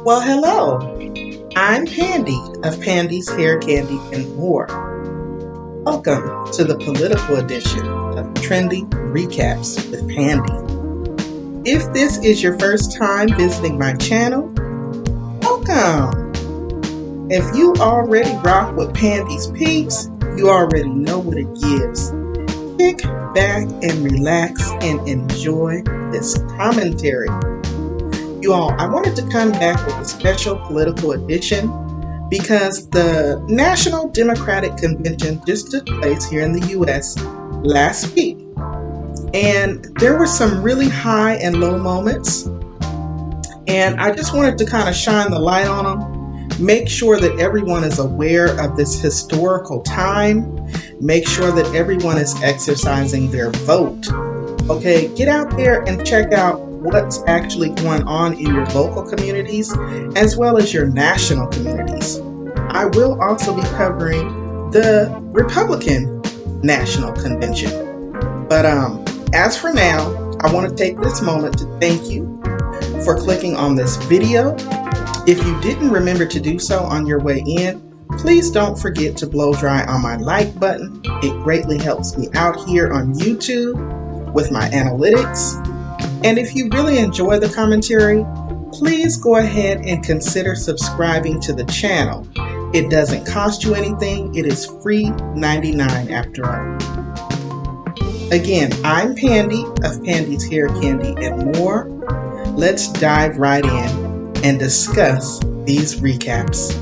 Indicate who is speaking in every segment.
Speaker 1: Well, hello. I'm Pandi of Pandi's Hair, Candy, and More. Welcome to the political edition of Trendy Recaps with Pandi. If this is your first time visiting my channel, welcome. If you already rock with Pandi's peeps, you already know what it gives. Kick back and relax and enjoy this commentary. You all, I wanted to come back with a special political edition because the National Democratic Convention just took place here in the U.S. last week. And there were some really high and low moments. And I just wanted to kind of shine the light on them, make sure that everyone is aware of this historical time, make sure that everyone is exercising their vote. Okay, get out there and check out what's actually going on in your local communities as well as your national communities. I will also be covering the Republican National Convention. But as for now, I want to take this moment to thank you for clicking on this video. If you didn't remember to do so on your way in, please don't forget to blow dry on my like button. It greatly helps me out here on YouTube with my analytics. And if you really enjoy the commentary, please go ahead and consider subscribing to the channel. It doesn't cost you anything. It is free 99 after all. Again, I'm Pandi of Pandi's Hair, Candy, and More. Let's dive right in and discuss these recaps.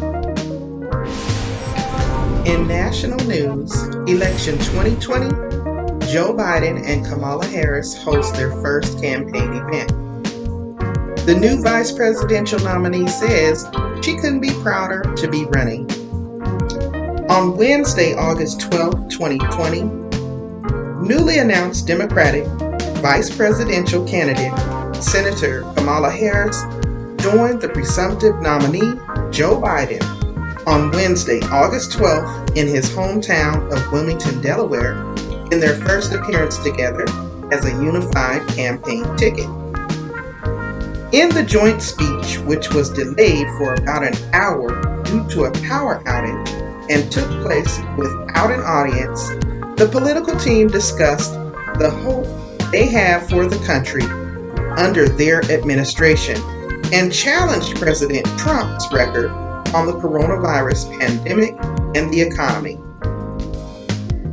Speaker 1: In national news, election 2020, Joe Biden and Kamala Harris host their first campaign event. The new vice presidential nominee says she couldn't be prouder to be running. On Wednesday, August 12, 2020, newly announced Democratic vice presidential candidate Senator Kamala Harris joined the presumptive nominee Joe Biden on Wednesday, August 12th in his hometown of Wilmington, Delaware, in their first appearance together as a unified campaign ticket. In the joint speech, which was delayed for about an hour due to a power outage and took place without an audience, the political team discussed the hope they have for the country under their administration and challenged President Trump's record on the coronavirus pandemic and the economy.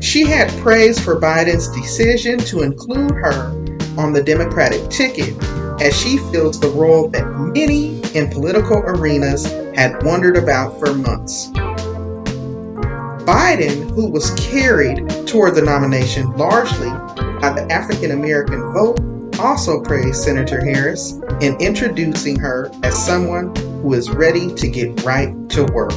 Speaker 1: She had praise for Biden's decision to include her on the Democratic ticket as she fills the role that many in political arenas had wondered about for months. Biden, who was carried toward the nomination largely by the African American vote, also praised Senator Harris in introducing her as someone who is ready to get right to work.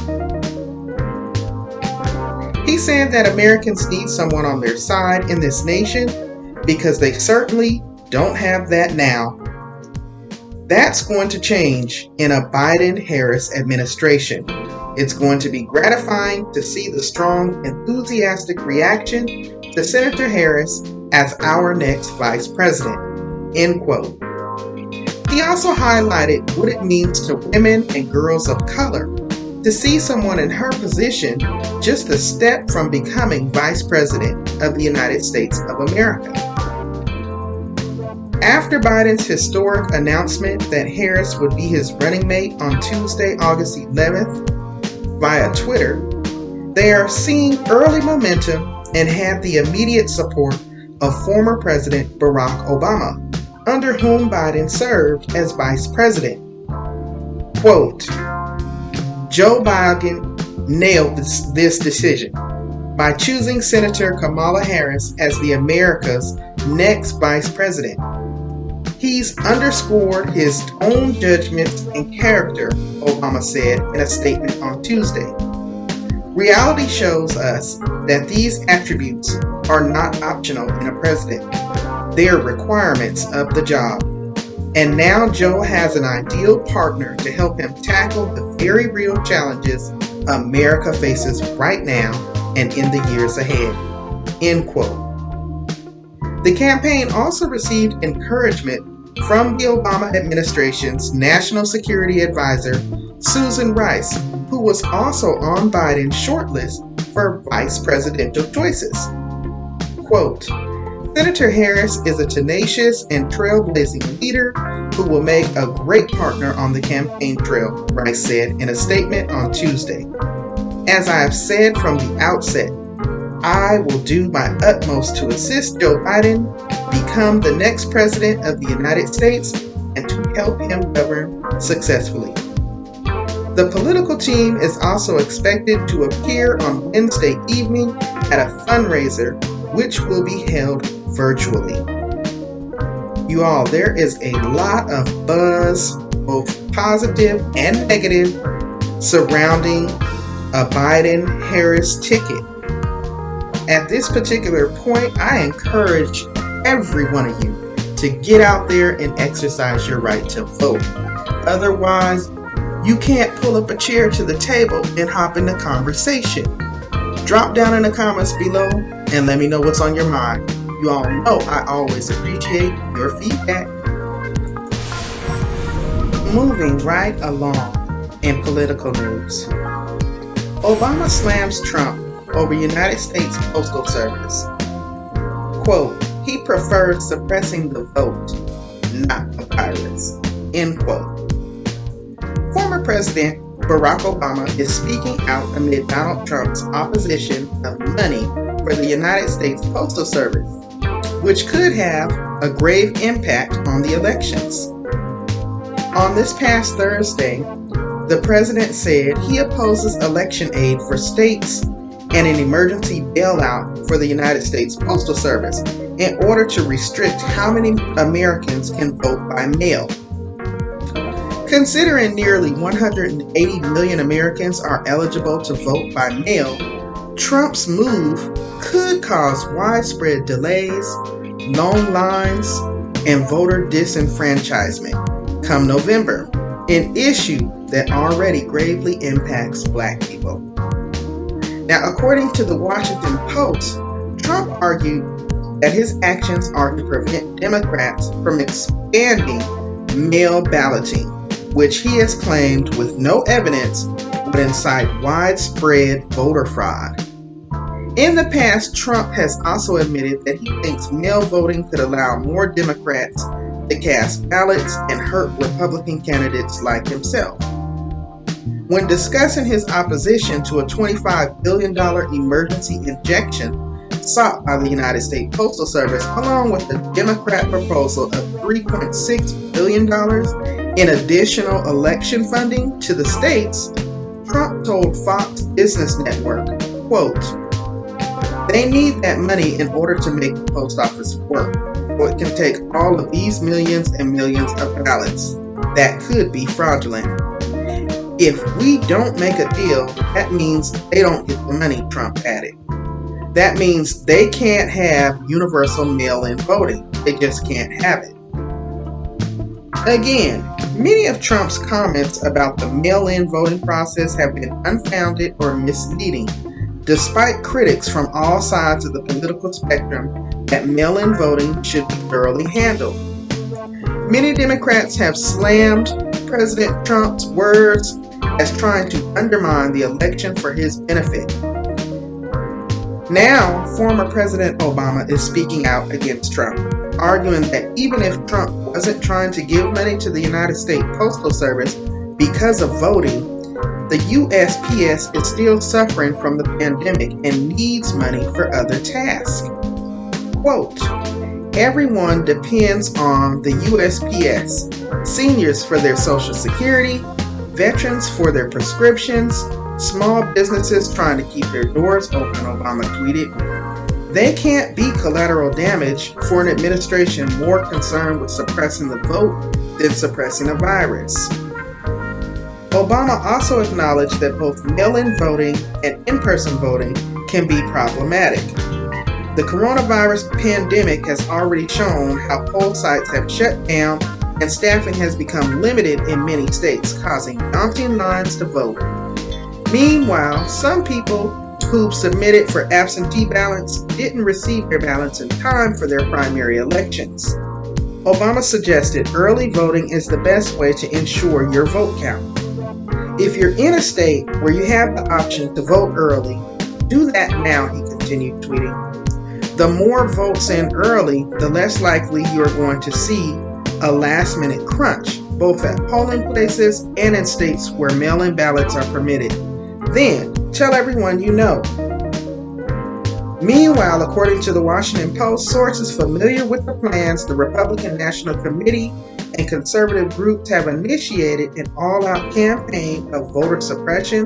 Speaker 1: He said that Americans need someone on their side in this nation because they certainly don't have that now. That's going to change in a Biden-Harris administration. It's going to be gratifying to see the strong, enthusiastic reaction to Senator Harris as our next vice president. End quote. He also highlighted what it means to women and girls of color to see someone in her position just a step from becoming Vice President of the United States of America. After Biden's historic announcement that Harris would be his running mate on Tuesday, August 11th, via Twitter, they are seeing early momentum and had the immediate support of former President Barack Obama, under whom Biden served as Vice President. Quote, Joe Biden nailed this decision by choosing Senator Kamala Harris as the America's next vice president. He's underscored his own judgment and character, Obama said in a statement on Tuesday. Reality shows us that these attributes are not optional in a president. They are requirements of the job. And now Joe has an ideal partner to help him tackle the very real challenges America faces right now and in the years ahead. End quote. The campaign also received encouragement from the Obama administration's National Security Advisor, Susan Rice, who was also on Biden's shortlist for vice presidential choices. Quote, Senator Harris is a tenacious and trailblazing leader who will make a great partner on the campaign trail, Rice said in a statement on Tuesday. As I have said from the outset, I will do my utmost to assist Joe Biden become the next president of the United States and to help him govern successfully. The political team is also expected to appear on Wednesday evening at a fundraiser which will be held virtually. You all, there is a lot of buzz, both positive and negative, surrounding a Biden-Harris ticket. At this particular point, I encourage every one of you to get out there and exercise your right to vote. Otherwise, you can't pull up a chair to the table and hop in the conversation. Drop down in the comments below and let me know what's on your mind. You all know I always appreciate your feedback. Moving right along in political news. Obama slams Trump over United States Postal Service. Quote, he preferred suppressing the vote, not the virus. End quote. Former President Barack Obama is speaking out amid Donald Trump's opposition of money for the United States Postal Service, which could have a grave impact on the elections. On this past Thursday, the president said he opposes election aid for states and an emergency bailout for the United States Postal Service in order to restrict how many Americans can vote by mail. Considering nearly 180 million Americans are eligible to vote by mail, Trump's move could cause widespread delays, long lines, and voter disenfranchisement come November, an issue that already gravely impacts Black people. Now, according to the Washington Post, Trump argued that his actions are to prevent Democrats from expanding mail balloting, which he has claimed with no evidence would incite widespread voter fraud. In the past, Trump has also admitted that he thinks mail voting could allow more Democrats to cast ballots and hurt Republican candidates like himself. When discussing his opposition to a $25 billion emergency injection sought by the United States Postal Service, along with the Democrat proposal of $3.6 billion in additional election funding to the states, Trump told Fox Business Network, quote, they need that money in order to make the post office work, so it can take all of these millions and millions of ballots that could be fraudulent. If we don't make a deal, that means they don't get the money, Trump added. That means they can't have universal mail-in voting. They just can't have it. Again, many of Trump's comments about the mail-in voting process have been unfounded or misleading, despite critics from all sides of the political spectrum that mail-in voting should be thoroughly handled. Many Democrats have slammed President Trump's words as trying to undermine the election for his benefit. Now, former President Obama is speaking out against Trump, arguing that even if Trump wasn't trying to give money to the United States Postal Service because of voting, the USPS is still suffering from the pandemic and needs money for other tasks. Quote, everyone depends on the USPS, seniors for their Social Security, veterans for their prescriptions, small businesses trying to keep their doors open, Obama tweeted. They can't be collateral damage for an administration more concerned with suppressing the vote than suppressing a virus. Obama also acknowledged that both mail-in voting and in-person voting can be problematic. The coronavirus pandemic has already shown how poll sites have shut down and staffing has become limited in many states, causing daunting lines to vote. Meanwhile, some people who've submitted for absentee ballots didn't receive their ballots in time for their primary elections. Obama suggested early voting is the best way to ensure your vote count. If you're in a state where you have the option to vote early, do that now, he continued tweeting. The more votes in early, the less likely you are going to see a last-minute crunch, both at polling places and in states where mail-in ballots are permitted. Then, tell everyone you know. Meanwhile, according to the Washington Post, sources familiar with the plans, the Republican National Committee and conservative groups have initiated an all-out campaign of voter suppression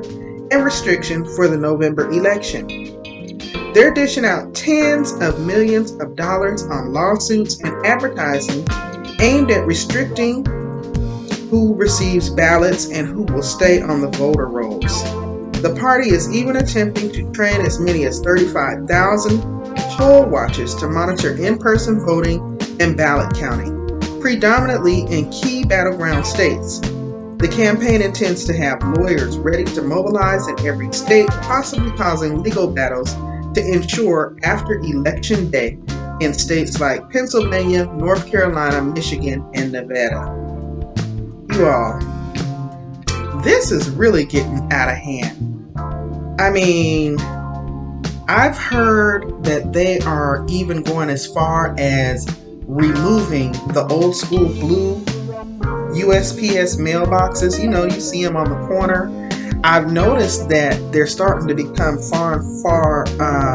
Speaker 1: and restriction for the November election. They're dishing out tens of millions of dollars on lawsuits and advertising aimed at restricting who receives ballots and who will stay on the voter rolls. The party is even attempting to train as many as 35,000 poll watchers to monitor in-person voting and ballot counting, predominantly in key battleground states. The campaign intends to have lawyers ready to mobilize in every state, possibly causing legal battles to ensure after Election Day in states like Pennsylvania, North Carolina, Michigan, and Nevada. You all, this is really getting out of hand. I mean, I've heard that they are even going as far as removing the old school blue USPS mailboxes. You know, you see them on the corner. I've noticed that they're starting to become far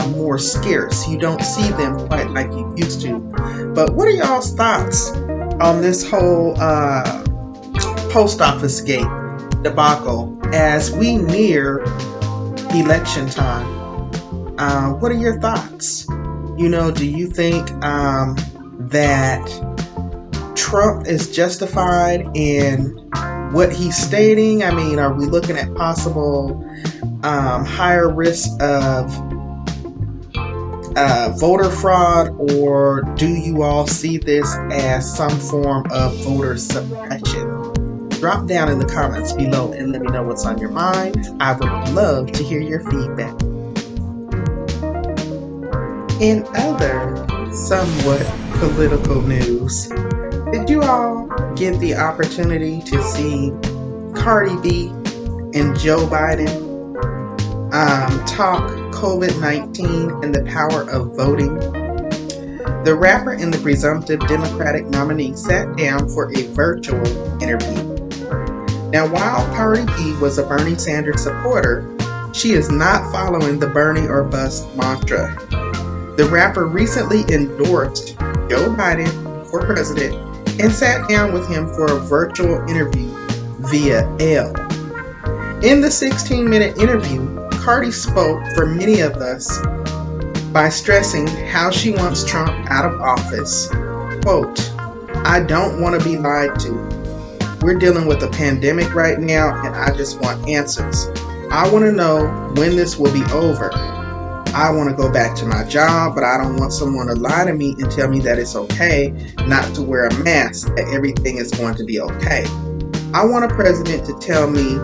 Speaker 1: more scarce. You don't see them quite like you used to. But what are y'all's thoughts on this whole post office gate debacle as we near election time? What are your thoughts? You know, do you think that Trump is justified in what he's stating? I mean, are we looking at possible higher risk of voter fraud, or do you all see this as some form of voter suppression? Drop down in the comments below and let me know what's on your mind. I would love to hear your feedback. In other somewhat political news, did you all get the opportunity to see Cardi B and Joe Biden talk COVID-19 and the power of voting? The rapper and the presumptive Democratic nominee sat down for a virtual interview. Now, while Cardi B was a Bernie Sanders supporter, she is not following the Bernie or bust mantra. The rapper recently endorsed Joe Biden for president and sat down with him for a virtual interview via L. In the 16-minute interview, Cardi spoke for many of us by stressing how she wants Trump out of office. Quote, "I don't want to be lied to. We're dealing with a pandemic right now, and I just want answers. I want to know when this will be over. I want to go back to my job, but I don't want someone to lie to me and tell me that it's okay not to wear a mask, that everything is going to be okay. I want a president to tell me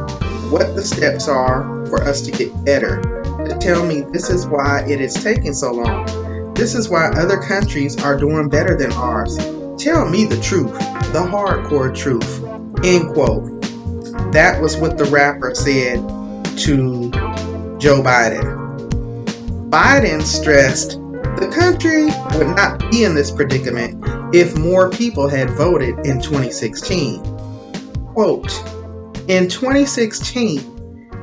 Speaker 1: what the steps are for us to get better, to tell me this is why it is taking so long. This is why other countries are doing better than ours. Tell me the truth, the hardcore truth." End quote. That was what the rapper said to Joe Biden. Biden stressed the country would not be in this predicament if more people had voted in 2016. Quote, "In 2016,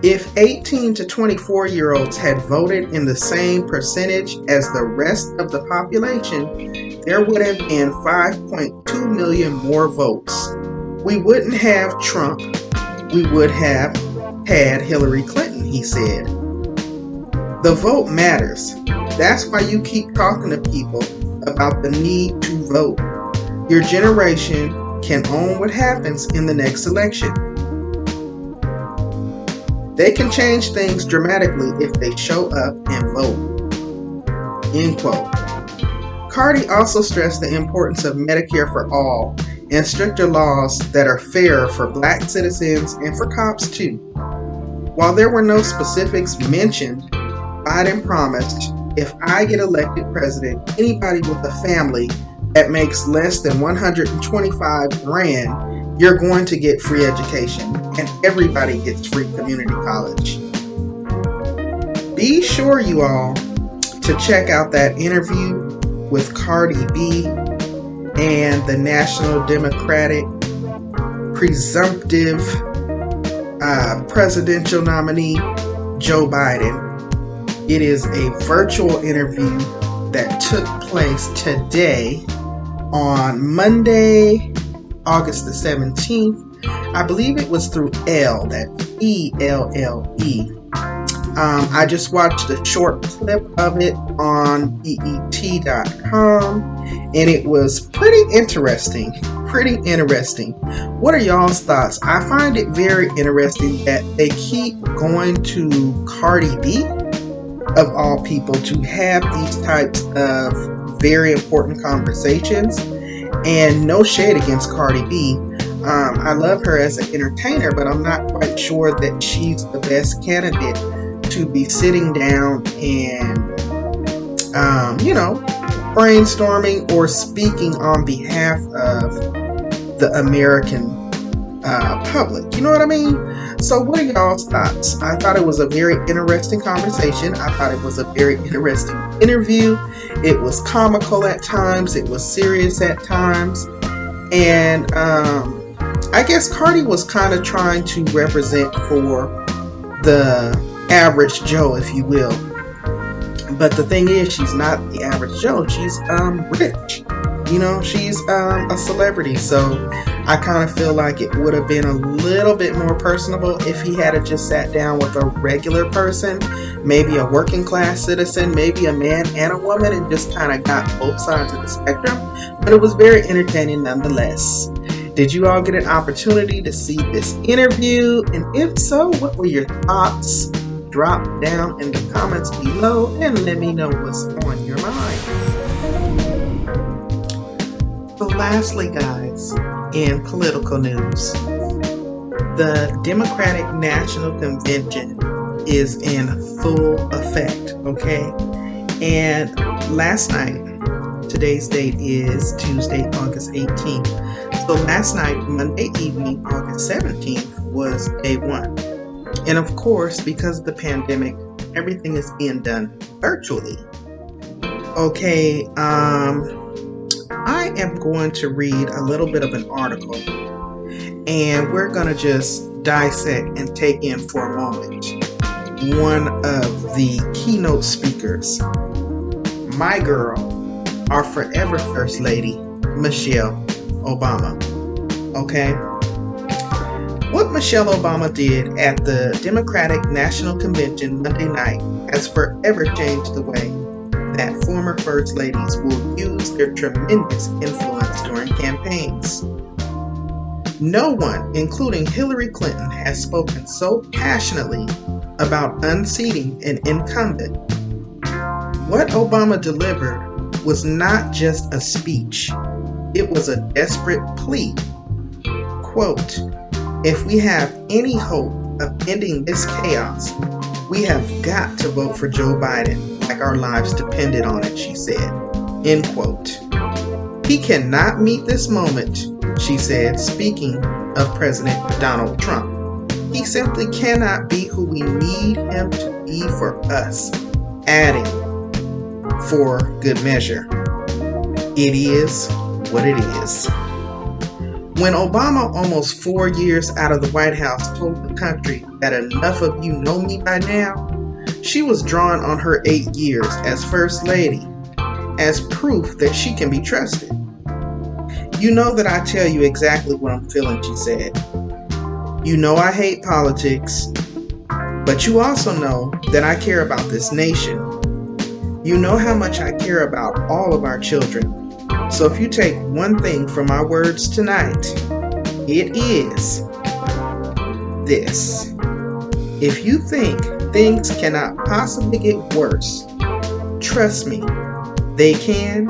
Speaker 1: if 18 to 24-year-olds had voted in the same percentage as the rest of the population, there would have been 5.2 million more votes. We wouldn't have Trump. We would have had Hillary Clinton," he said. The vote matters. That's why you keep talking to people about the need to vote. Your generation can own what happens in the next election. They can change things dramatically if they show up and vote. End quote. Cardi also stressed the importance of Medicare for all and stricter laws that are fair for Black citizens and for cops too. While there were no specifics mentioned, Biden promised, "If I get elected president, anybody with a family that makes less than 125 grand, you're going to get free education, and everybody gets free community college. Be sure, you all, to check out that interview with Cardi B and the National Democratic presumptive presidential nominee, Joe Biden. It is a virtual interview that took place today on Monday, August the 17th. I believe it was through Elle, that ELLE. I just watched a short clip of it on EP.13, and it was pretty interesting. What are y'all's thoughts? I find it very interesting that they keep going to Cardi B, of all people, to have these types of very important conversations. And no shade against Cardi B. I love her as an entertainer, but I'm not quite sure that she's the best candidate to be sitting down and, brainstorming or speaking on behalf of the American public. You know what I mean? So what are y'all's thoughts? I thought it was a very interesting conversation. I thought it was a very interesting interview. It was comical at times. It was serious at times. And I guess Cardi was kind of trying to represent for the average Joe, if you will. But the thing is, she's not the average Joe. She's rich. She's a celebrity. So I kind of feel like it would have been a little bit more personable if he had just sat down with a regular person, maybe a working class citizen, maybe a man and a woman, and just kind of got both sides of the spectrum. But it was very entertaining nonetheless. Did you all get an opportunity to see this interview? And if so, what were your thoughts? Drop down in the comments below and let me know what's on your mind. So lastly, guys, in political news, the Democratic National Convention is in full effect, okay? And last night, today's date is Tuesday, August 18th. So last night, Monday evening, August 17th, was day one. And of course, because of the pandemic, everything is being done virtually. Okay, I am going to read a little bit of an article, and we're going to just dissect and take in for a moment one of the keynote speakers, my girl, our forever First Lady, Michelle Obama. Okay? What Michelle Obama did at the Democratic National Convention Monday night has forever changed the way that former First Ladies will use their tremendous influence during campaigns. No one, including Hillary Clinton, has spoken so passionately about unseating an incumbent. What Obama delivered was not just a speech. It was a desperate plea. Quote, "If we have any hope of ending this chaos, we have got to vote for Joe Biden like our lives depended on it," she said. End quote. "He cannot meet this moment," she said, speaking of President Donald Trump. "He simply cannot be who we need him to be for us," adding, for good measure, "It is what it is." When Obama, almost 4 years out of the White House, told the country that enough of you know me by now, she was drawing on her 8 years as First Lady as proof that she can be trusted. "You know that I tell you exactly what I'm feeling," she said. "You know I hate politics, but you also know that I care about this nation. You know how much I care about all of our children. So if you take one thing from my words tonight, it is this. If you think things cannot possibly get worse, trust me, they can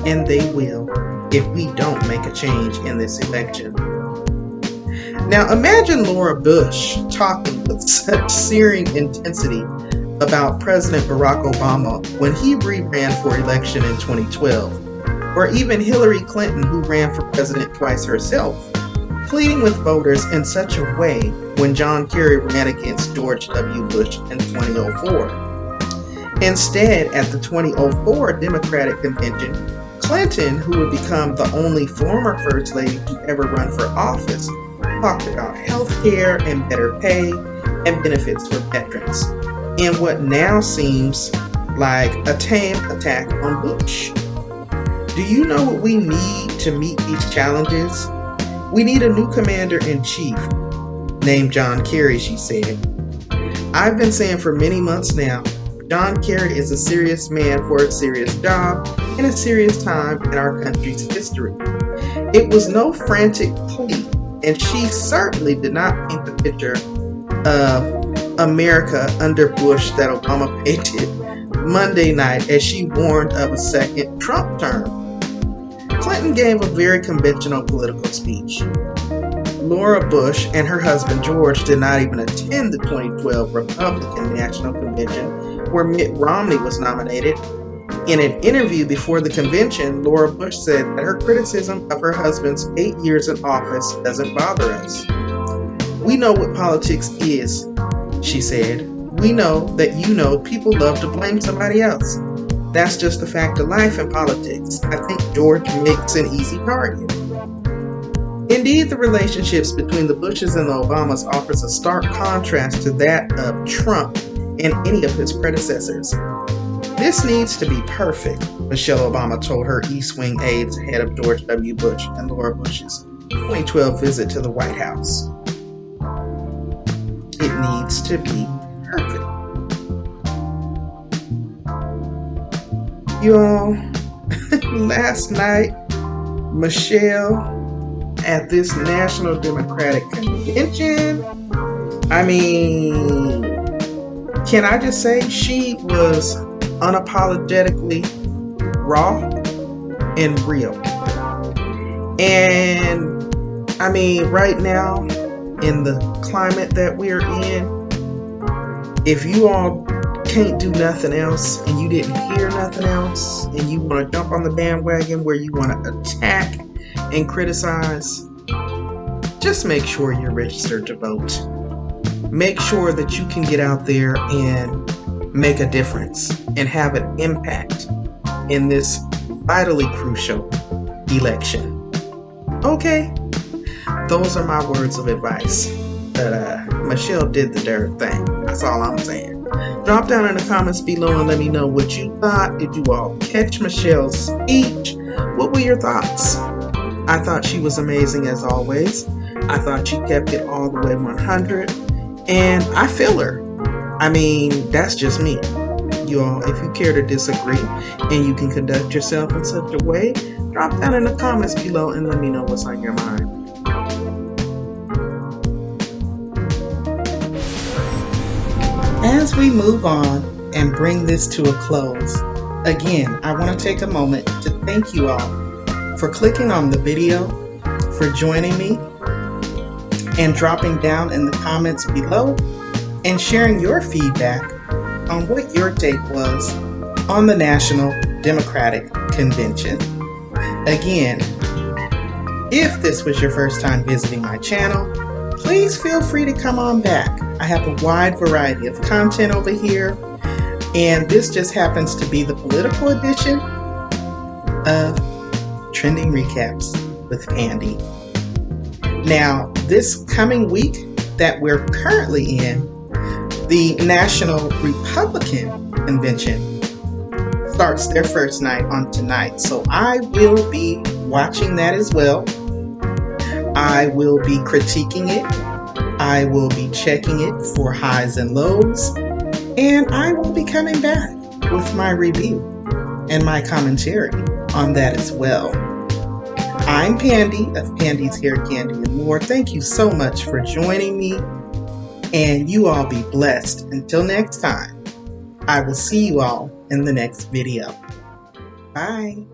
Speaker 1: and they will if we don't make a change in this election." Now imagine Laura Bush talking with such searing intensity about President Barack Obama when he re-ran for election in 2012. or even Hillary Clinton, who ran for president twice herself, pleading with voters in such a way when John Kerry ran against George W. Bush in 2004. Instead, at the 2004 Democratic Convention, Clinton, who would become the only former First Lady to ever run for office, talked about health care and better pay and benefits for veterans in what now seems like a tame attack on Bush. Do you know what we need to meet these challenges? We need a new commander-in-chief named John Kerry, she said. I've been saying for many months now, John Kerry is a serious man for a serious job in a serious time in our country's history. It was no frantic plea, and she certainly did not paint the picture of America under Bush that Obama painted Monday night as she warned of a second Trump term. Clinton gave a very conventional political speech. Laura Bush and her husband George did not even attend the 2012 Republican National Convention where Mitt Romney was nominated. In an interview before the convention, Laura Bush said that her criticism of her husband's 8 years in office doesn't bother us. We know what politics is, she said. We know that people love to blame somebody else. That's just a fact of life in politics. I think George makes an easy target. Indeed, the relationships between the Bushes and the Obamas offers a stark contrast to that of Trump and any of his predecessors. This needs to be perfect, Michelle Obama told her East Wing aides ahead of George W. Bush and Laura Bush's 2012 visit to the White House. It needs to be perfect. You all, last night, Michelle at this National Democratic Convention, can I just say she was unapologetically raw and real. And right now, in the climate that we're in, if you all can't do nothing else and you didn't hear nothing else and you want to jump on the bandwagon where you want to attack and criticize, just make sure you're registered to vote. Make sure that you can get out there and make a difference and have an impact in this vitally crucial election. Okay, those are my words of advice. But Michelle did the darn thing. That's all I'm saying. Drop down in the comments below and let me know what you thought. Did you all catch Michelle's speech? What were your thoughts? I thought she was amazing as always. I thought she kept it all the way 100. And I feel her. That's just me. You all, if you care to disagree and you can conduct yourself in such a way, drop down in the comments below and let me know what's on your mind. As we move on and bring this to a close, again, I want to take a moment to thank you all for clicking on the video, for joining me, and dropping down in the comments below and sharing your feedback on what your take was on the National Democratic Convention. Again, if this was your first time visiting my channel, please feel free to come on back. I have a wide variety of content over here, and this just happens to be the political edition of Trending Recaps with Pandi. Now, this coming week that we're currently in, the National Republican Convention starts their first night on tonight. So I will be watching that as well. I will be critiquing it. I will be checking it for highs and lows. And I will be coming back with my review and my commentary on that as well. I'm Pandi of Pandi's Hair Candy and More. Thank you so much for joining me. And you all be blessed. Until next time, I will see you all in the next video. Bye.